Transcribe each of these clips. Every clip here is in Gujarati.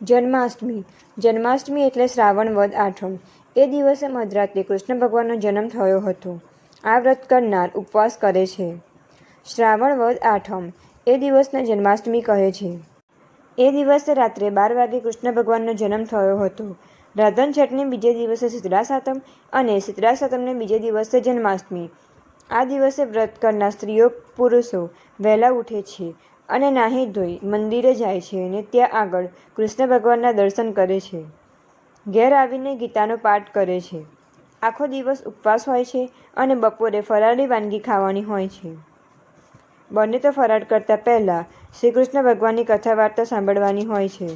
જન્માષ્ટમી. જન્માષ્ટમી એટલે શ્રાવણ વદ આઠમ. એ દિવસે મધરાત્રે કૃષ્ણ ભગવાનનો જન્મ થયો હતો. આ વ્રત કરનાર ઉપવાસ કરે છે. શ્રાવણ વદ આઠમ એ દિવસને જન્માષ્ટમી કહે છે. એ દિવસે રાત્રે 12 વાગે કૃષ્ણ ભગવાનનો જન્મ થયો હતો. રાધન છઠને બીજે દિવસે શીતળા સાતમ અને શીતળા સાતમને બીજે દિવસે જન્માષ્ટમી. આ દિવસે વ્રત કરનાર સ્ત્રીઓ પુરુષો વહેલા ઉઠે છે અને નાહી ધોઈ મંદિરે જાય છે અને ત્યાં આગળ કૃષ્ણ ભગવાનના દર્શન કરે છે. ઘેર આવીને ગીતાનો પાઠ કરે છે. આખો દિવસ ઉપવાસ હોય છે અને બપોરે ફરાળી વાનગી ખાવાની હોય છે. બને તો ફરાળ કરતાં પહેલાં શ્રી કૃષ્ણ ભગવાનની કથા વાર્તા સાંભળવાની હોય છે.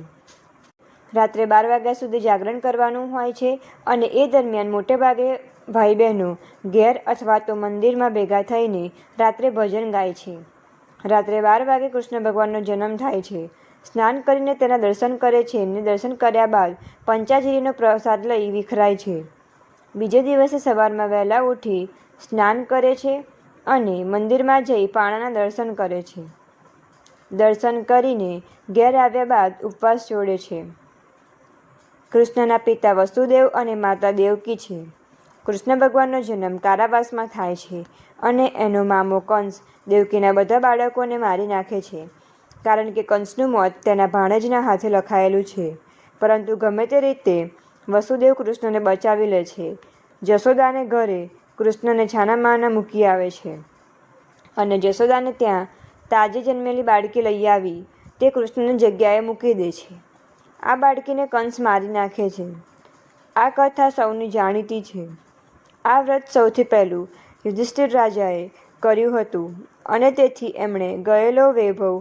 રાત્રે 12 વાગ્યા સુધી જાગરણ કરવાનું હોય છે અને એ દરમિયાન મોટે ભાગે ભાઈ બહેનો ઘેર અથવા તો મંદિરમાં ભેગા થઈને રાત્રે ભજન ગાય છે. રાત્રે 12 વાગે કૃષ્ણ ભગવાનનો જન્મ થાય છે. સ્નાન કરીને તેના દર્શન કરે છે અને દર્શન કર્યા બાદ પંચાજીરીનો પ્રસાદ લઈ વિખરાય છે. બીજે દિવસે સવારમાં વહેલા ઉઠી સ્નાન કરે છે અને મંદિરમાં જઈ પારણાના દર્શન કરે છે. દર્શન કરીને ઘેર આવ્યા બાદ ઉપવાસ છોડે છે. કૃષ્ણના પિતા વસુદેવ અને માતા દેવકી છે. કૃષ્ણ ભગવાનનો જન્મ કારાવાસમાં થાય છે અને એનો મામો કંસ દેવકીના બધા બાળકોને મારી નાખે છે, કારણ કે કંસનું મોત તેના ભાણેજના હાથે લખાયેલું છે. પરંતુ ગમે તે રીતે વસુદેવ કૃષ્ણને બચાવી લે છે. જશોદાને ઘરે કૃષ્ણને છાનામાના મૂકી આવે છે અને જશોદાને ત્યાં તાજે જન્મેલી બાળકી લઈ આવી તે કૃષ્ણની જગ્યાએ મૂકી દે છે. આ બાળકીને કંસ મારી નાખે છે. આ કથા સૌની જાણીતી છે. આ વ્રત સૌથી પહેલું યુધિષ્ઠિર રાજાએ કર્યું હતું અને તેથી એમણે ગયેલો વૈભવ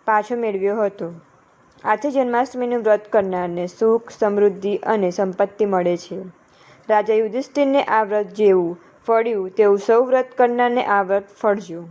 પાછો મેળવ્યો હતો. આથી જન્માષ્ટમીનું વ્રત કરનારને સુખ, સમૃદ્ધિ અને સંપત્તિ મળે છે. રાજા યુધિષ્ઠિરને આ વ્રત જેવું ફળ્યું તેવું સૌ વ્રત કરનારને આ વ્રત ફળજો.